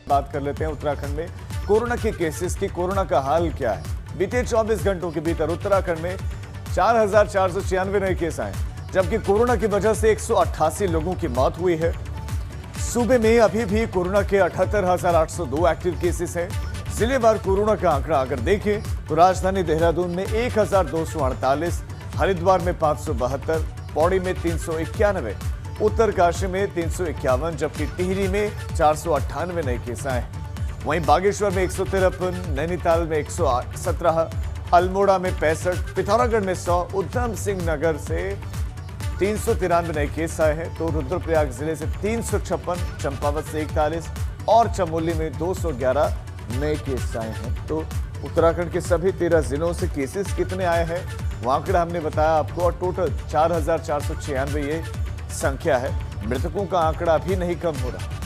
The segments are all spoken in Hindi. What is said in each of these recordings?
बात कर लेते हैं उत्तराखंड में कोरोना के केसेस की। कोरोना का हाल क्या है? बीते 24 घंटों के भीतर उत्तराखंड में 4,496 नए केस आए, जबकि कोरोना की वजह से 188 लोगों की मौत हुई है। सूबे में अभी भी कोरोना के 78,802 एक्टिव केसेस हैं। जिलेवार कोरोना का आंकड़ा अगर देखें तो राजधानी देहरादून में 1,248, हरिद्वार में 572, पौड़ी में 391, उत्तरकाशी में 351, जबकि टिहरी में 498 नए केस आए। वहीं बागेश्वर में 153, नैनीताल में 117, अल्मोड़ा में 65, पिथौरागढ़ में 100, उधम सिंह नगर से 393 नए केस आए हैं। तो रुद्रप्रयाग जिले से 356, चंपावत से 41 और चमोली में 211 नए केस आए हैं। तो उत्तराखंड के सभी 13 जिलों से केसेस कितने आए हैं वो आंकड़ा हमने बताया आपको, और टोटल 4,496 ये संख्या है। मृतकों का आंकड़ा अभी नहीं कम हो रहा।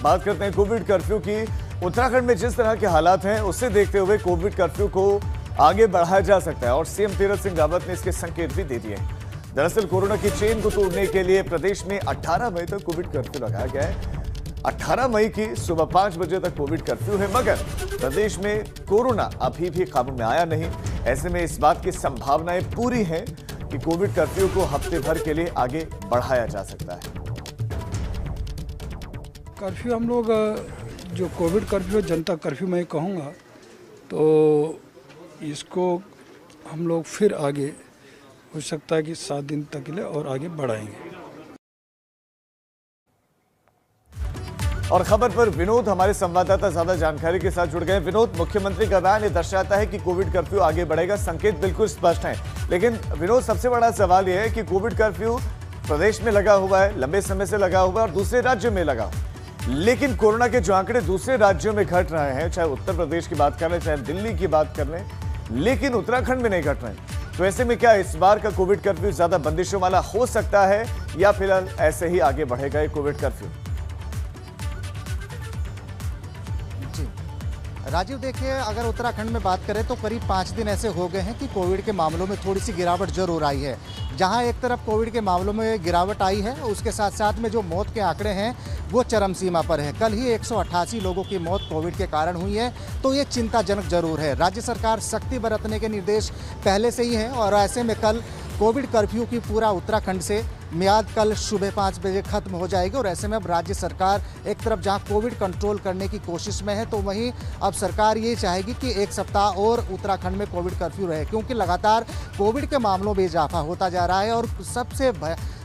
बात करते हैं कोविड कर्फ्यू की। उत्तराखंड में जिस तरह के हालात हैं उससे देखते हुए कोविड कर्फ्यू को आगे बढ़ाया जा सकता है और सीएम तीरथ सिंह रावत ने इसके संकेत भी दे दिए हैं। दरअसल कोरोना की चेन को तोड़ने के लिए प्रदेश में 18 मई तक कोविड कर्फ्यू लगाया गया है। 18 मई की सुबह 5 बजे तक कोविड कर्फ्यू है, मगर प्रदेश में कोरोना अभी भी काबू में आया नहीं। ऐसे में इस बात की संभावनाएं पूरी हैं कि कोविड कर्फ्यू को हफ्ते भर के लिए आगे बढ़ाया जा सकता है। कर्फ्यू हम लोग जो कोविड कर्फ्यू जनता कर्फ्यू मैं कहूँगा, तो इसको हम लोग फिर आगे हो सकता है कि 7 दिन तक के लिए और आगे बढ़ाएंगे। और खबर पर विनोद हमारे संवाददाता ज्यादा जानकारी के साथ जुड़ गए। विनोद, मुख्यमंत्री का बयान ये दर्शाता है कि कोविड कर्फ्यू आगे बढ़ेगा, संकेत बिल्कुल स्पष्ट है। लेकिन विनोद, सबसे बड़ा सवाल यह है कि कोविड कर्फ्यू प्रदेश में लगा हुआ है, लंबे समय से लगा हुआ है और दूसरे राज्यों में लगा हुआ, लेकिन कोरोना के जो आंकड़े दूसरे राज्यों में घट रहे हैं, चाहे उत्तर प्रदेश की बात कर लें चाहे दिल्ली की बात कर लें, लेकिन उत्तराखंड में नहीं घट रहे हैं। तो ऐसे में क्या इस बार का कोविड कर्फ्यू ज्यादा बंदिशों वाला हो सकता है या फिलहाल ऐसे ही आगे बढ़ेगा ये कोविड कर्फ्यू? राजीव, देखिए, अगर उत्तराखंड में बात करें तो करीब 5 दिन ऐसे हो गए हैं कि कोविड के मामलों में थोड़ी सी गिरावट जरूर आई है। जहां एक तरफ कोविड के मामलों में गिरावट आई है, उसके साथ साथ में जो मौत के आंकड़े हैं वो चरम सीमा पर है। कल ही 188 लोगों की मौत कोविड के कारण हुई है, तो ये चिंताजनक जरूर है। राज्य सरकार सख्ती बरतने के निर्देश पहले से ही हैं और ऐसे में कल कोविड कर्फ्यू की पूरा उत्तराखंड से मियाद कल सुबह 5 बजे खत्म हो जाएगी। और ऐसे में अब राज्य सरकार एक तरफ जहां कोविड कंट्रोल करने की कोशिश में है, तो वहीं अब सरकार ये चाहेगी कि 1 सप्ताह और उत्तराखंड में कोविड कर्फ्यू रहे, क्योंकि लगातार कोविड के मामलों में इजाफा होता जा रहा है। और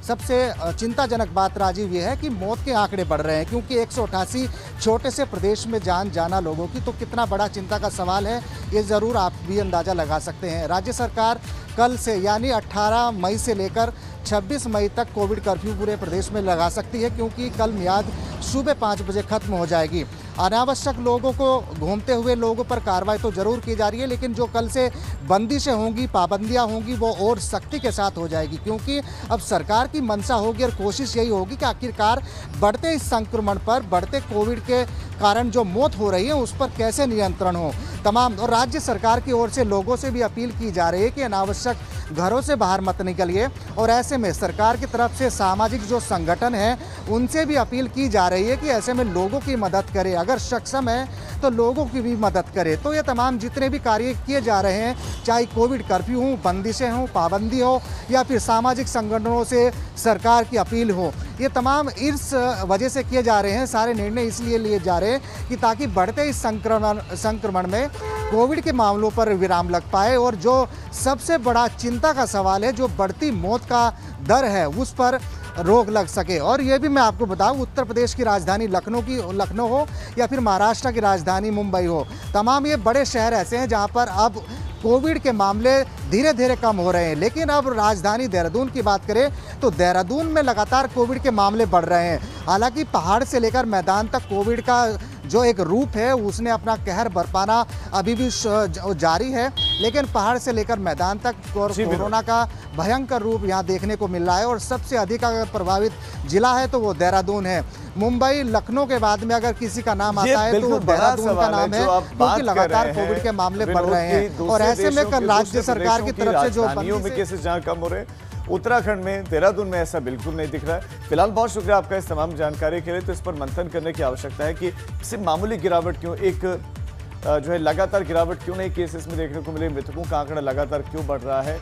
सबसे चिंताजनक बात राजीव ये है कि मौत के आंकड़े बढ़ रहे हैं, क्योंकि 188 छोटे से प्रदेश में जान जाना लोगों की, तो कितना बड़ा चिंता का सवाल है ये ज़रूर आप भी अंदाज़ा लगा सकते हैं। राज्य सरकार कल से यानी 18 मई से लेकर 26 मई तक कोविड कर्फ्यू पूरे प्रदेश में लगा सकती है, क्योंकि कल मियाद सुबह 5 बजे खत्म हो जाएगी। अनावश्यक लोगों को घूमते हुए लोगों पर कार्रवाई तो जरूर की जा रही है, लेकिन जो कल से बंदिशें होंगी, पाबंदियां होंगी, वो और सख्ती के साथ हो जाएगी, क्योंकि अब सरकार की मंशा होगी और कोशिश यही होगी कि आखिरकार बढ़ते इस संक्रमण पर, बढ़ते कोविड के कारण जो मौत हो रही है उस पर कैसे नियंत्रण हो। तमाम और राज्य सरकार की ओर से लोगों से भी अपील की जा रही है कि अनावश्यक घरों से बाहर मत निकलिए। और ऐसे में सरकार की तरफ से सामाजिक जो संगठन है उनसे भी अपील की जा रही है कि ऐसे में लोगों की मदद करें, अगर सक्षम है तो लोगों की भी मदद करें। तो ये तमाम जितने भी कार्य किए जा रहे हैं, चाहे कोविड कर्फ्यू हो, बंदिशें हों, पाबंदी हो या फिर सामाजिक संगठनों से सरकार की अपील हो, ये तमाम इस वजह से किए जा रहे हैं। सारे निर्णय इसलिए लिए जा रहे हैं कि ताकि बढ़ते इस संक्रमण में कोविड के मामलों पर विराम लग पाए। और जो सबसे बड़ा चिंता का सवाल है, जो बढ़ती मौत का दर है, उस पर रोक लग सके। और ये भी मैं आपको बताऊं, उत्तर प्रदेश की राजधानी लखनऊ हो या फिर महाराष्ट्र की राजधानी मुंबई हो, तमाम ये बड़े शहर ऐसे हैं जहां पर अब कोविड के मामले धीरे धीरे कम हो रहे हैं। लेकिन अब राजधानी देहरादून की बात करें तो देहरादून में लगातार कोविड के मामले बढ़ रहे हैं। हालांकि पहाड़ से लेकर मैदान तक कोविड का जो एक रूप है उसने अपना कहर बरपाना अभी भी जारी है, लेकिन पहाड़ से लेकर मैदान तक कोरोना का भयंकर रूप यहाँ देखने को मिल रहा है। और सबसे अधिक अगर प्रभावित जिला है तो वो देहरादून है। मुंबई, लखनऊ के बाद में अगर किसी का नाम आता है तो वो देहरादून का नाम है, क्योंकि लगातार कोविड के मामले बढ़ रहे हैं। और ऐसे में कल राज्य सरकार की तरफ से जो में केसेस जहां कम हो रहे हैं उत्तराखंड में, देहरादून में ऐसा बिल्कुल नहीं दिख रहा है। फिलहाल बहुत शुक्रिया आपका इस तमाम जानकारी के लिए। तो इस पर मंथन करने की आवश्यकता है कि सिर्फ मामूली गिरावट क्यों, एक जो है लगातार गिरावट क्यों नहीं केसेस में देखने को मिले, मृतकों का आंकड़ा लगातार क्यों बढ़ रहा है,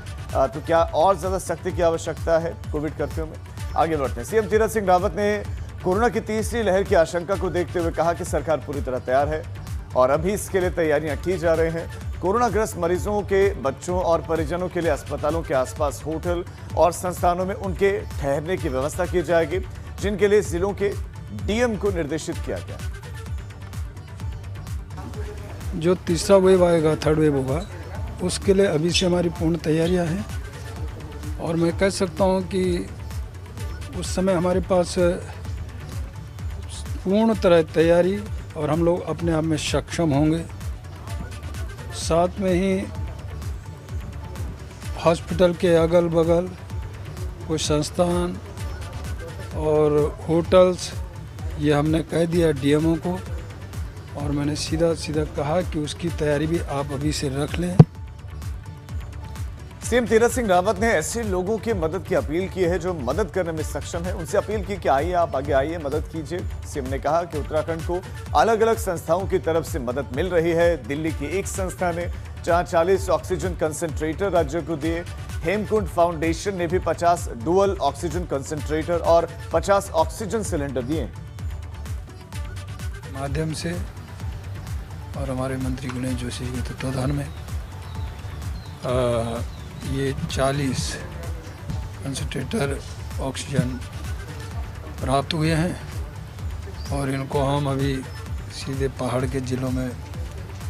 तो क्या और ज्यादा सख्ती की आवश्यकता है कोविड कर्फ्यू में? आगे बढ़ते हैं। सीएम तीरथ सिंह रावत ने कोरोना की तीसरी लहर की आशंका को देखते हुए कहा कि सरकार पूरी तरह तैयार है और अभी इसके लिए तैयारियां की जा रही हैं। कोरोनाग्रस्त मरीजों के बच्चों और परिजनों के लिए अस्पतालों के आसपास होटल और संस्थानों में उनके ठहरने की व्यवस्था की जाएगी, जिनके लिए जिलों के डीएम को निर्देशित किया गया। जो तीसरा वेव आएगा, थर्ड वेव होगा, उसके लिए अभी से हमारी पूर्ण तैयारियां हैं और मैं कह सकता हूं कि उस समय हमारे पास पूर्ण तरह तैयारी और हम लोग अपने आप में सक्षम होंगे। साथ में ही हॉस्पिटल के अगल बगल कुछ संस्थान और होटल्स, ये हमने कह दिया डीएमओ को और मैंने सीधा कहा कि उसकी तैयारी भी आप अभी से रख लें। सीएम तीरथ सिंह रावत ने ऐसे लोगों की मदद की अपील की है जो मदद करने में सक्षम है। उनसे अपील की कि आइए, आप आगे आइए, मदद कीजिए। सीएम ने कहा कि उत्तराखंड को अलग अलग संस्थाओं की तरफ से मदद मिल रही है। दिल्ली की एक संस्था ने जहां 40 ऑक्सीजन कंसंट्रेटर राज्य को दिए, हेमकुंड फाउंडेशन ने भी 50 डुअल ऑक्सीजन कंसंट्रेटर और 50 ऑक्सीजन सिलेंडर दिए माध्यम से और हमारे मंत्री गणेश जोशी के तत्वाधान में ये 40 कंसंट्रेटर ऑक्सीजन प्राप्त हुए हैं और इनको हम अभी सीधे पहाड़ के ज़िलों में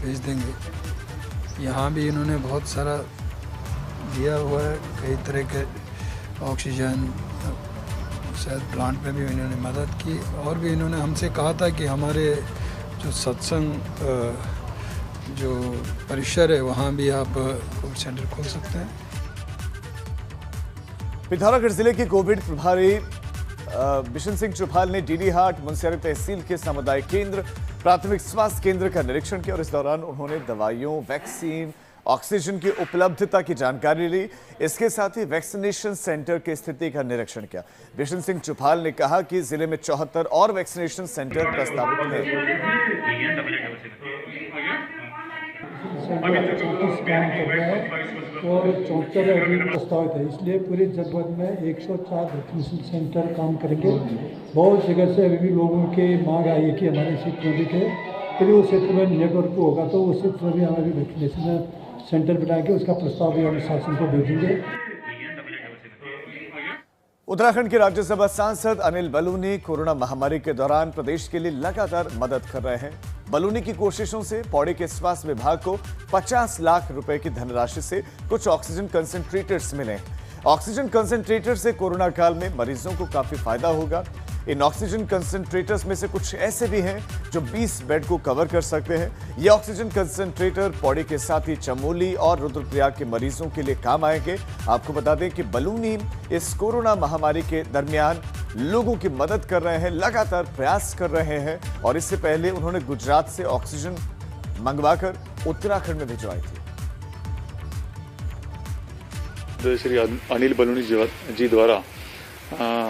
भेज देंगे। यहाँ भी इन्होंने बहुत सारा दिया हुआ है, कई तरह के ऑक्सीजन, शायद प्लांट में भी इन्होंने मदद की और भी इन्होंने हमसे कहा था कि हमारे जो सत्संग जो परिसर है वहाँ भी आप कोविड सेंटर खोल सकते हैं। पिथौरागढ़ जिले के कोविड प्रभारी बिशन सिंह चुफाल ने डीडीहाट, मुनस्यारी तहसील के सामुदायिक केंद्र, प्राथमिक स्वास्थ्य केंद्र का निरीक्षण किया और इस दौरान उन्होंने दवाइयों, वैक्सीन, ऑक्सीजन की उपलब्धता की जानकारी ली। इसके साथ ही वैक्सीनेशन सेंटर की स्थिति का निरीक्षण किया। बिशन सिंह चुफाल ने कहा कि जिले में 74 और वैक्सीनेशन सेंटर प्रस्तावित हैं। और 74 अभी प्रस्तावित है, इसलिए पूरे जनपद में 104 वैक्सीनेशन सेंटर काम करेंगे। बहुत जगह से अभी भी लोगों की मांग आई है कि हमारे क्षेत्र में भी के यदि उस क्षेत्र में नेटवर्क होगा तो उस क्षेत्र में भी हमारे वैक्सीनेशन सेंटर बनाएंगे, उसका प्रस्ताव भी हम शासन को भेजेंगे। उत्तराखंड के राज्यसभा सांसद अनिल बलूनी कोरोना महामारी के दौरान प्रदेश के लिए लगातार मदद कर रहे हैं। बलूनी की कोशिशों से पौड़ी के स्वास्थ्य विभाग को 50 लाख रुपए की धनराशि से कुछ ऑक्सीजन कंसंट्रेटर्स मिले। ऑक्सीजन कंसंट्रेटर से कोरोना काल में मरीजों को काफी फायदा होगा। इन ऑक्सीजन कंसंट्रेटर्स में से कुछ ऐसे भी हैं जो 20 बेड को कवर कर सकते हैं। ये ऑक्सीजन कंसंट्रेटर पौड़ी के साथ ही चमोली और रुद्रप्रयाग के मरीजों के लिए काम आएंगे। आपको बता दें कि बलूनी इस कोरोना महामारी के दरमियान लोगों की मदद कर रहे हैं, लगातार प्रयास कर रहे हैं और इससे पहले उन्होंने गुजरात से ऑक्सीजन मंगवाकर उत्तराखंड में भिजवाई थी। श्री अनिल बलूनी जी द्वारा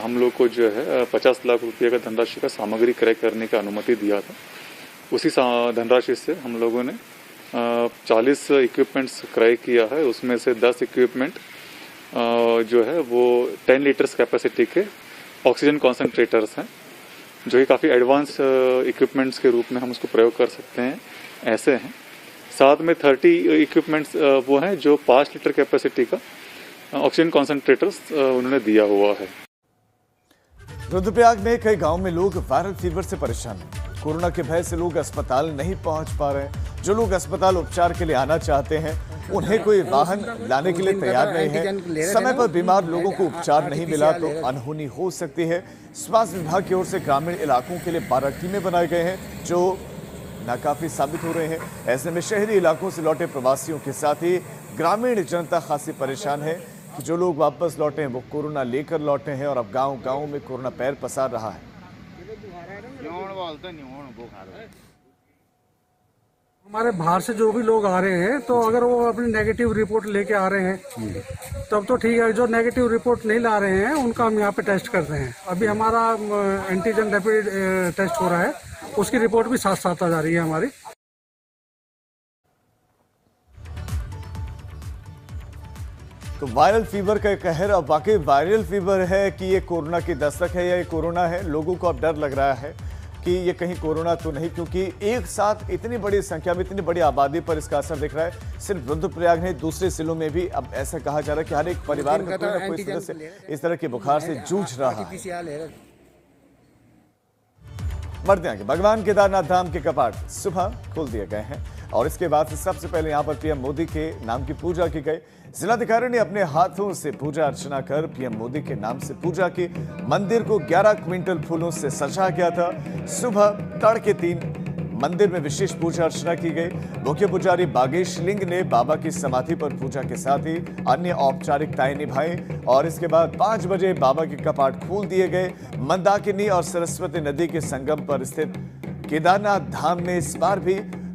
हम लोग को जो है 50 लाख रुपये का धनराशि का सामग्री क्रय करने का अनुमति दिया था। उसी धनराशि से हम लोगों ने 40 इक्विपमेंट्स क्रय किया है। उसमें से 10 इक्विपमेंट जो है वो 10 लीटर्स कैपेसिटी के ऑक्सीजन कॉन्सेंट्रेटर्स हैं, जो कि काफ़ी एडवांस इक्विपमेंट्स के रूप में हम उसको प्रयोग कर सकते हैं, ऐसे हैं। साथ में 30 इक्विपमेंट्स वो हैं जो 5 लीटर कैपेसिटी का ऑक्सीजन कॉन्सेंट्रेटर्स उन्होंने दिया हुआ है। रुद्रप्रयाग में कई गांव में लोग वायरल फीवर से परेशान हैं। कोरोना के भय से लोग अस्पताल नहीं पहुंच पा रहे हैं। जो लोग अस्पताल उपचार के लिए आना चाहते हैं उन्हें कोई वाहन लाने के लिए तैयार नहीं है। समय पर बीमार लोगों को उपचार नहीं मिला तो अनहोनी हो सकती है। स्वास्थ्य विभाग की ओर से ग्रामीण इलाकों के लिए 12 टीमें बनाए गए हैं जो नाकाफी साबित हो रहे हैं। ऐसे में शहरी इलाकों से लौटे प्रवासियों के साथ ही ग्रामीण जनता खासी परेशान है कि जो लोग वापस लौटे हैं वो कोरोना लेकर लौटे हैं और अब गांव-गांव में कोरोना पैर पसार रहा है। हमारे बाहर से जो भी लोग आ रहे हैं तो अगर वो अपनी नेगेटिव रिपोर्ट लेके आ रहे हैं तब तो ठीक है। जो नेगेटिव रिपोर्ट नहीं ला रहे हैं उनका हम यहाँ पे टेस्ट करते हैं। अभी हमारा एंटीजन रैपिड टेस्ट हो रहा है, उसकी रिपोर्ट भी साथ साथ आ जा रही है हमारी। तो वायरल फीवर का कहर, अब वाकई वायरल फीवर है कि ये कोरोना की दस्तक है या ये कोरोना है? लोगों को अब डर लग रहा है कि ये कहीं कोरोना तो नहीं, क्योंकि एक साथ इतनी बड़ी संख्या में इतनी बड़ी आबादी पर इसका असर दिख रहा है। सिर्फ रुद्रप्रयाग नहीं, दूसरे जिलों में भी अब ऐसा कहा जा रहा है कि हर एक परिवार में कोई ना कोई सदस्य इस तरह के बुखार से जूझ रहा है। बढ़ते आगे, भगवान केदारनाथ धाम के कपाट सुबह खोल दिए गए हैं और इसके बाद से सबसे पहले यहां पर पीएम मोदी के नाम की पूजा की गई। जिलाधिकारी ने अपने हाथों से पूजा अर्चना कर पीएम मोदी के नाम से पूजा की। मंदिर को 11 क्विंटल फूलों से सजा गया था। सुबह तड़के 3 मंदिर में विशेष पूजा अर्चना की गई। मुख्य पुजारी बागेश लिंग ने बाबा की समाधि पर पूजा के साथ ही अन्य औपचारिकताएं निभाई और इसके बाद 5 बजे बाबा के कपाट खोल दिए गए। मंदाकिनी और सरस्वती नदी के संगम पर स्थित केदारनाथ धाम में इस बार भी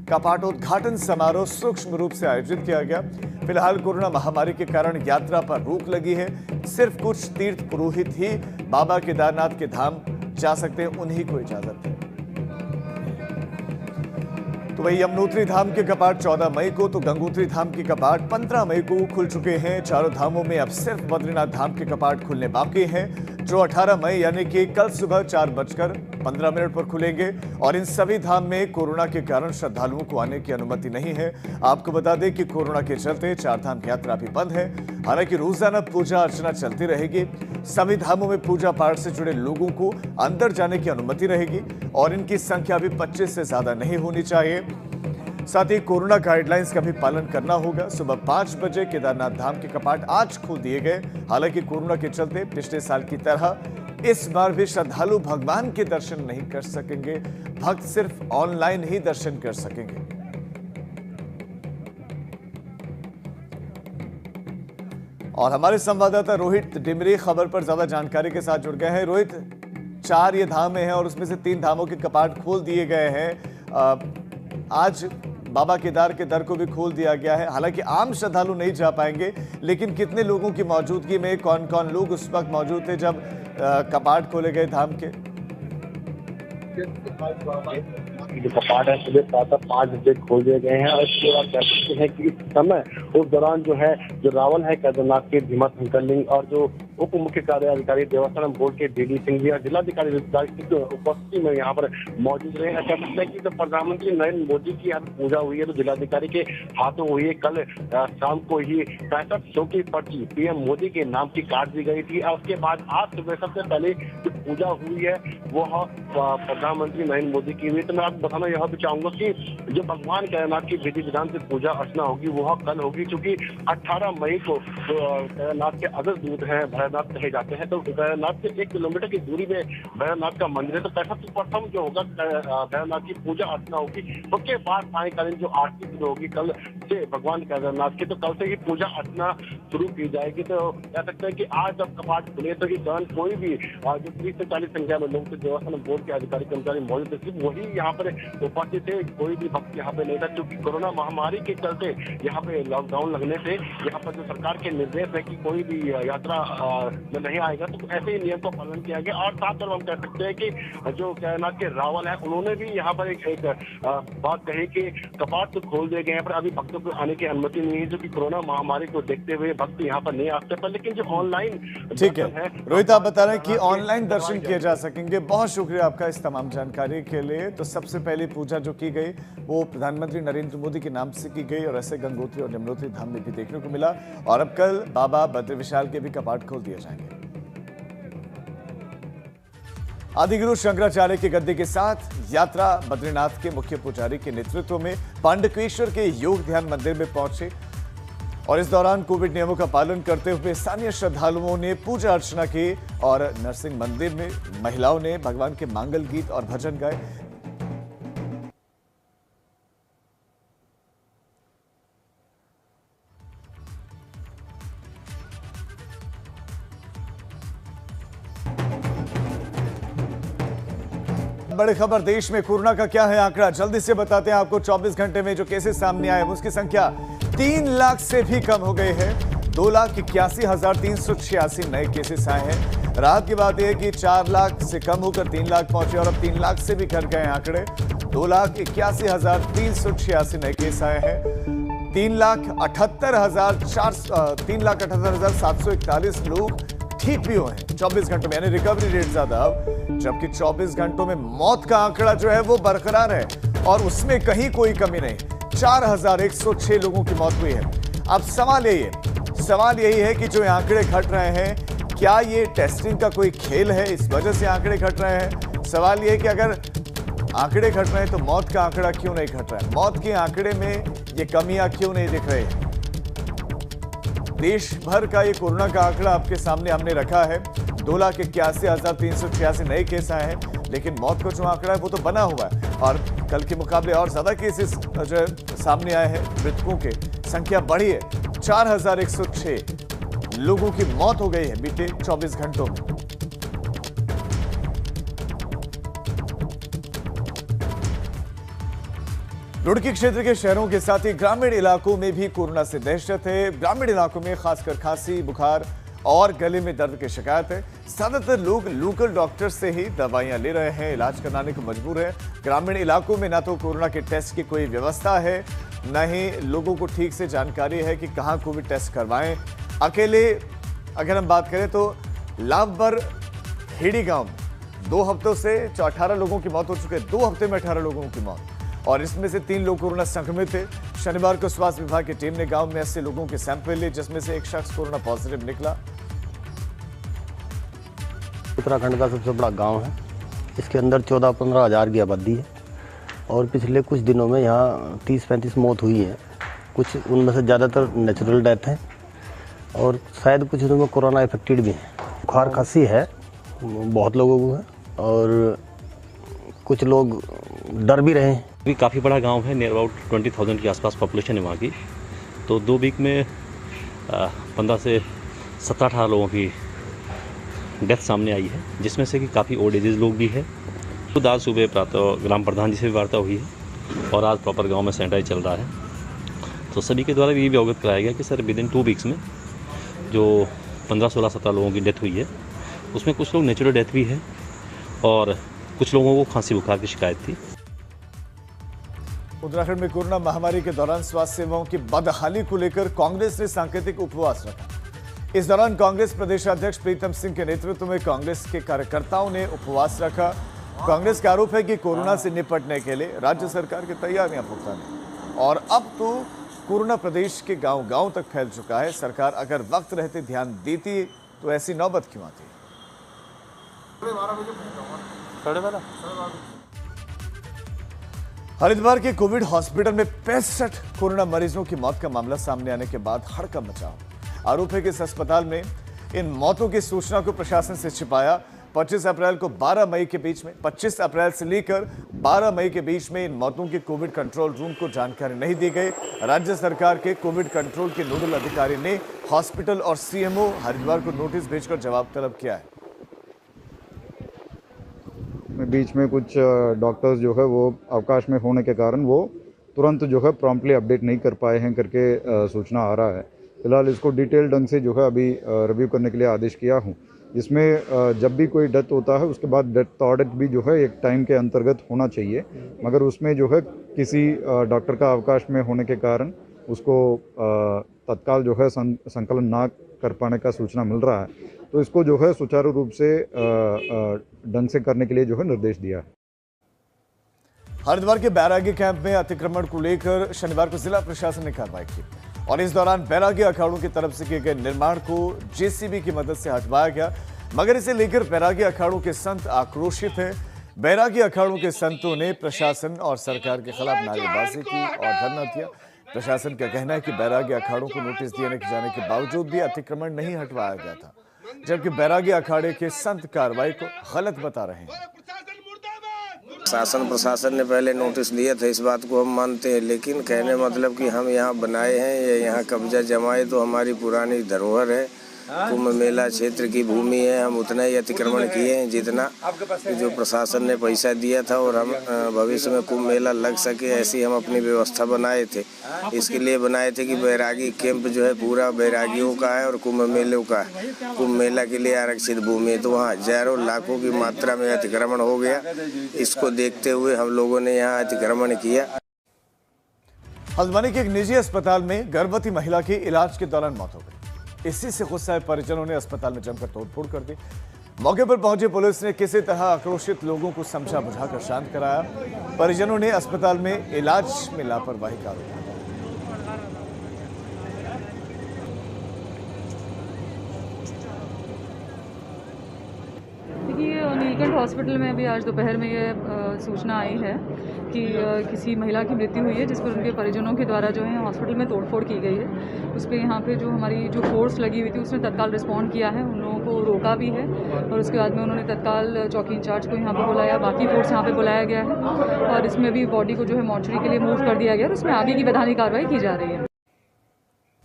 कपाटोद्घाटन समारोह सूक्ष्म रूप से आयोजित किया गया। फिलहाल कोरोना महामारी के कारण यात्रा पर रोक लगी है। सिर्फ कुछ तीर्थ पुरोहित ही बाबा केदारनाथ के धाम जा सकते हैं, उन्हीं को इजाजत है। तो वही यमुनोत्री धाम के कपाट 14 मई को, तो गंगोत्री धाम के कपाट 15 मई को खुल चुके हैं। चारों धामों में अब सिर्फ बद्रीनाथ धाम के कपाट खुलने बाकी हैं, जो 18 मई यानी कि कल सुबह 4:15 पर खुलेंगे। और इन सभी धाम में कोरोना के कारण श्रद्धालुओं को आने की अनुमति नहीं है। आपको बता दें कि कोरोना के चलते 4 धाम यात्रा भी बंद है। हालांकि रोजाना पूजा अर्चना चलती रहेगी। सभी धामों में पूजा पाठ से जुड़े लोगों को अंदर जाने की अनुमति रहेगी और इनकी संख्या भी 25 से ज्यादा नहीं होनी चाहिए। साथ ही कोरोना गाइडलाइंस का भी पालन करना होगा। सुबह 5 बजे केदारनाथ धाम के कपाट आज खोल दिए गए। हालांकि कोरोना के चलते पिछले साल की तरह इस बार भी श्रद्धालु भगवान के दर्शन नहीं कर सकेंगे। भक्त सिर्फ ऑनलाइन ही दर्शन कर सकेंगे। और हमारे संवाददाता रोहित डिमरी खबर पर ज्यादा जानकारी के साथ जुड़ गए हैं। रोहित, 4 ये धाम हैं और उसमें से 3 धामों के कपाट खोल दिए गए हैं। आज बाबा केदार के दर को भी खोल दिया गया है। हालांकि आम श्रद्धालु नहीं जा पाएंगे, लेकिन कितने लोगों की मौजूदगी में, कौन कौन लोग उस वक्त मौजूद थे जब कपाट खोले गए धाम के? जो कपाट है सुबह प्रातः 5 बजे खोल दिए गए हैं और इसके बाद कह सकते हैं कि इस समय उस दौरान जो है जो रावल है केदारनाथ के धीमा शंकरलिंग और जो उप मुख्य कार्याधिकारी देवस्थानम बोर्ड के डीडी सिंह जी और जिलाधिकारी की उपस्थिति में यहाँ पर मौजूद रहे। कह सकते हैं कि जब प्रधानमंत्री नरेंद्र मोदी की यहाँ पूजा हुई है तो जिलाधिकारी के हाथों हुई है। कल शाम को ही 6500 की पर्ची पीएम मोदी के नाम की काट दी गई थी और उसके बाद आज सुबह सबसे पहले जो पूजा हुई है वो प्रधानमंत्री नरेंद्र मोदी की हुई। तो मैं आपको बताना यह भी चाहूंगा कि जो भगवान केदारनाथ की विधि विधान से पूजा अर्चना होगी वह कल होगी, क्योंकि 18 मई को केदारनाथ के अग्र दूत हैं भैरवनाथ कहे जाते हैं। तो भैरवनाथ से 1 किलोमीटर की दूरी में भैरवनाथ का मंदिर है। तो प्रथम जो होगा भैरवनाथ की पूजा अर्चना होगी, उसके बाद सायंकालीन जो आरती शुरू होगी कल से भगवान केदारनाथ की, तो कल से ही पूजा अर्चना शुरू की जाएगी। तो कह सकते हैं कि आज जब कपाट खुले तो इस दौरान कोई भी जो 30 से 40 संख्या में लोग देवस्थानम बोर्ड के अधिकारी कर्मचारी मौजूद थे, सिर्फ वही यहाँ पर उपस्थित थे। कोई भी भक्त यहाँ पे नहीं था, क्योंकि कोरोना महामारी के चलते यहाँ पे लॉकडाउन लगने से यहाँ पर जो सरकार के निर्देश है कि कोई भी यात्रा में नहीं आएगा, तो ऐसे ही नियम का पालन किया गया। और साथ में हम कह सकते हैं कि जो केदारनाथ के रावल है उन्होंने भी यहाँ पर एक बात कही कि कपाट तो खोल दिए गए हैं पर अभी भक्तों को आने की अनुमति नहीं है, जो कि कोरोना महामारी को देखते हुए भक्त यहाँ पर नहीं आ सकते। पर लेकिन जो ऑनलाइन ठीक है रोहित, आप बता रहे हैं कि ऑनलाइन दर्शन किए जा सकेंगे। बहुत शुक्रिया आपका इस तमाम जानकारी के लिए। तो सबसे पहली पूजा जो की गई वो प्रधानमंत्री नरेंद्र मोदी के नाम से की गई और ऐसे गंगोत्री और यमुनोत्री धाम में भी देखने को मिला। और अब कल बाबा बद्र विशाल के भी कपाट खोल दिए जाएंगे। आदिगुरु शंकराचार्य की गद्दी के साथ यात्रा बद्रीनाथ के मुख्य पुजारी के नेतृत्व में पांडुकेश्वर के योग ध्यान मंदिर में पहुंचे और इस दौरान कोविड नियमों का पालन करते हुए स्थानीय श्रद्धालुओं ने पूजा अर्चना की और नरसिंह मंदिर में महिलाओं ने भगवान के मंगल गीत और भजन गाए। बड़ी खबर, देश में कोरोना का क्या है आंकड़ा, जल्दी से बताते हैं आपको। 24 घंटे में जो केसेस सामने आए उसकी संख्या 3 लाख से भी कम हो गई है। 2,81,386 नए केसेस आए हैं। राहत की बात यह है कि 4 लाख से कम होकर 3 लाख पहुंचे और अब 3 लाख से भी घट गए आंकड़े। 2,81,386 नए केस आए हैं। 3,78,741 लोग ठीक भी हुए हैं 24 घंटों में, यानी रिकवरी रेट ज्यादा अब, जबकि 24 घंटों में मौत का आंकड़ा जो है वो बरकरार है और उसमें कहीं कोई कमी नहीं। 4,106 लोगों की मौत हुई है। अब सवाल यही है कि जो आंकड़े घट रहे हैं, क्या ये टेस्टिंग का कोई खेल है, इस वजह से आंकड़े घट रहे हैं? सवाल ये है कि अगर आंकड़े घट रहे हैं तो मौत का आंकड़ा क्यों नहीं घट रहा है? मौत के आंकड़े में ये कमियां क्यों नहीं दिख रही है? देश भर का ये कोरोना का आंकड़ा आपके सामने हमने रखा है। 2,81,386 नए केस आए हैं, लेकिन मौत का जो आंकड़ा है वो तो बना हुआ है और कल के मुकाबले और ज्यादा केसेस जो है सामने आए हैं। मृतकों की संख्या बढ़ी है। 4,106 लोगों की मौत हो गई है बीते 24 घंटों में। रुड़की क्षेत्र के शहरों के साथ ही ग्रामीण इलाकों में भी कोरोना से दहशत है। ग्रामीण इलाकों में खासकर खांसी, बुखार और गले में दर्द की शिकायत है। ज्यादातर लोग लोकल डॉक्टर से ही दवाइयां ले रहे हैं, इलाज कराने को मजबूर है। ग्रामीण इलाकों में ना तो कोरोना के टेस्ट की कोई व्यवस्था है, न ही लोगों को ठीक से जानकारी है कि कहां कोविड टेस्ट करवाएं। अकेले अगर हम बात करें तो लाभबर हेड़ी गांव में 2 हफ्तों से 18 लोगों की मौत हो चुकी है। 2 हफ्ते में 18 लोगों की मौत, और इसमें से 3 लोग कोरोना संक्रमित थे। शनिवार को स्वास्थ्य विभाग की टीम ने गांव में 80 लोगों के सैंपल लिए, जिसमें से एक शख्स कोरोना पॉजिटिव निकला। उत्तराखंड का सबसे बड़ा गांव है। इसके अंदर 14-15 हज़ार की आबादी है और पिछले कुछ दिनों में यहाँ 30-35 मौत हुई है। कुछ उनमें से ज़्यादातर नेचुरल डेथ है और शायद कुछ उनमें कोरोना इफेक्टेड भी है। बुखार खांसी है बहुत लोगों को है और कुछ लोग डर भी रहे हैं। भी काफ़ी बड़ा गांव है, नियर अबाउट 20,000 के आसपास पॉपुलेशन है वहाँ की। तो 2 वीक में 15 से 17-18 लोगों की डेथ सामने आई है, जिसमें से कि काफ़ी ओल्ड एजेस लोग भी है। तो आज सुबह प्रातः ग्राम प्रधान जी से भी वार्ता हुई है और आज प्रॉपर गांव में सैनिटाइज चल रहा है। तो सभी के द्वारा ये भी अवगत कराया गया कि सर विद इन 2 वीक्स में जो 15, 16, 17 लोगों की डेथ हुई है, उसमें कुछ लोग नेचुरल डेथ भी है और कुछ लोगों को खांसी बुखार की शिकायत थी। उत्तराखंड में कोरोना महामारी के दौरान स्वास्थ्य सेवाओं की बदहाली को लेकर कांग्रेस ने सांकेतिक उपवास रखा। इस दौरान कांग्रेस प्रदेशाध्यक्ष प्रीतम सिंह के नेतृत्व में कांग्रेस के कार्यकर्ताओं ने उपवास रखा। कांग्रेस का आरोप है कि कोरोना से निपटने के लिए राज्य सरकार की तैयारियां पुख्ता नहीं और अब तो कोरोना प्रदेश के गांव-गांव तक फैल चुका है। सरकार अगर वक्त रहते ध्यान देती तो ऐसी नौबत क्यों आती? हरिद्वार के कोविड हॉस्पिटल में 65 कोरोना मरीजों की मौत का मामला सामने आने के बाद हड़कंप मचा। आरोप है कि इस अस्पताल में इन मौतों की सूचना को प्रशासन से छिपाया। 25 अप्रैल को 12 मई के बीच में 25 अप्रैल से लेकर 12 मई के बीच में इन मौतों की कोविड कंट्रोल रूम को जानकारी नहीं दी गई। राज्य सरकार के कोविड कंट्रोल के नोडल अधिकारी ने हॉस्पिटल और सीएमओ हरिद्वार को नोटिस भेजकर जवाब तलब किया है। बीच में कुछ डॉक्टर्स जो है वो अवकाश में होने के कारण वो तुरंत जो है प्रॉम्प्टली अपडेट नहीं कर पाए हैं करके सूचना आ रहा है। फिलहाल इसको डिटेल ढंग से जो है अभी रिव्यू करने के लिए आदेश किया हूँ। इसमें जब भी कोई डेथ होता है उसके बाद डेथ ऑडिट भी जो है एक टाइम के अंतर्गत होना चाहिए, मगर उसमें जो है किसी डॉक्टर का अवकाश में होने के कारण उसको तत्काल जो है संकलन ना कर पाने का सूचना मिल रहा है, तो इसको जो है सुचारू रूप से ढंग से करने के लिए जो है निर्देश दिया है। हरिद्वार के बैरागी कैंप में अतिक्रमण को लेकर शनिवार को जिला प्रशासन ने कार्रवाई की और इस दौरान बैरागी अखाड़ों की तरफ से किए गए निर्माण को जेसीबी की मदद से हटवाया गया, मगर इसे लेकर बैरागी अखाड़ों के संत आक्रोशित हैं। बैरागी अखाड़ों के संतों ने प्रशासन और सरकार के खिलाफ नारेबाजी की और धरना दिया। प्रशासन का कहना है कि बैरागी अखाड़ों को नोटिस दिए जाने के बावजूद भी अतिक्रमण नहीं हटवाया गया था, जबकि बैरागी अखाड़े के संत कार्रवाई को गलत बता रहे हैं। शासन प्रशासन ने पहले नोटिस दिए थे, इस बात को हम मानते हैं, लेकिन कहने मतलब कि हम यहाँ बनाए हैं या यहाँ कब्जा जमाए तो हमारी पुरानी धरोहर है कुंभ मेला क्षेत्र की भूमि है, हम उतना ही अतिक्रमण किए हैं जितना जो प्रशासन ने पैसा दिया था, और हम भविष्य में कुंभ मेला लग सके ऐसी हम अपनी व्यवस्था बनाए थे। इसके लिए बनाए थे कि बैरागी कैंप जो है पूरा बैरागियों का है और कुंभ मेलों का है। कुंभ मेला के लिए आरक्षित भूमि है, तो वहाँ हजारों लाखों की मात्रा में अतिक्रमण हो गया। इसको देखते हुए हम लोगों ने यहाँ अतिक्रमण किया। हल्द्वानी के एक निजी अस्पताल में गर्भवती महिला की इलाज के दौरान मौत हो गई। इसी से गुस्साए परिजनों ने अस्पताल में जमकर तोड़फोड़ कर दी। मौके पर पहुंची पुलिस ने किसी तरह आक्रोशित लोगों को समझा बुझाकर शांत कराया। परिजनों ने अस्पताल में इलाज में लापरवाही का आरोप लगाया। नीलकंठ हॉस्पिटल में अभी आज दोपहर में ये सूचना आई है कि किसी महिला की मृत्यु हुई है, जिस पर उनके परिजनों के द्वारा जो है हॉस्पिटल में तोड़फोड़ की गई है। उस पर यहाँ पे जो हमारी जो फोर्स लगी हुई थी उसने तत्काल रिस्पॉन्ड किया है, उन लोगों को रोका भी है और उसके बाद में उन्होंने तत्काल चौकी इंचार्ज को यहाँ पर बुलाया, बाकी फोर्स यहाँ पर बुलाया गया है और इसमें भी बॉडी को जो है मॉर्चरी के लिए मूव कर दिया गया और उसमें आगे की वैधानिक कार्रवाई की जा रही है।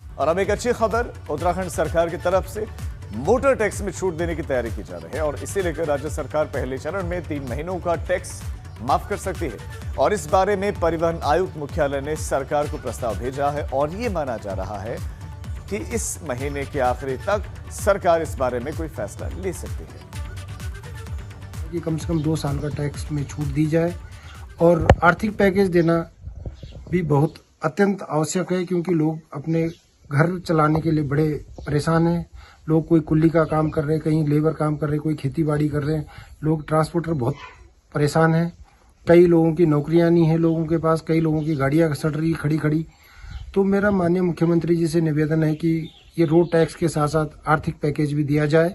और अब एक अच्छी खबर, उत्तराखंड सरकार की तरफ से मोटर टैक्स में छूट देने की तैयारी की जा रही है और इसे लेकर राज्य सरकार पहले चरण में 3 महीनों का टैक्स माफ कर सकती है और इस बारे में परिवहन आयुक्त मुख्यालय ने सरकार को प्रस्ताव भेजा है और ये माना जा रहा है कि इस महीने के आखिरी तक सरकार इस बारे में कोई फैसला ले सकती है कि कम से कम 2 साल का टैक्स में छूट दी जाए और आर्थिक पैकेज देना भी बहुत अत्यंत आवश्यक है, क्योंकि लोग अपने घर चलाने के लिए बड़े परेशान हैं। लोग कोई कुल्ली का काम कर रहे हैं, कहीं लेबर काम कर रहे हैं, कोई खेती बाड़ी कर रहे हैं। लोग ट्रांसपोर्टर बहुत परेशान हैं। कई लोगों की नौकरियां नहीं है लोगों के पास, कई लोगों की गाड़ियां सड़ रही खड़ी खड़ी। तो मेरा माननीय मुख्यमंत्री जी से निवेदन है कि ये रोड टैक्स के साथ साथ आर्थिक पैकेज भी दिया जाए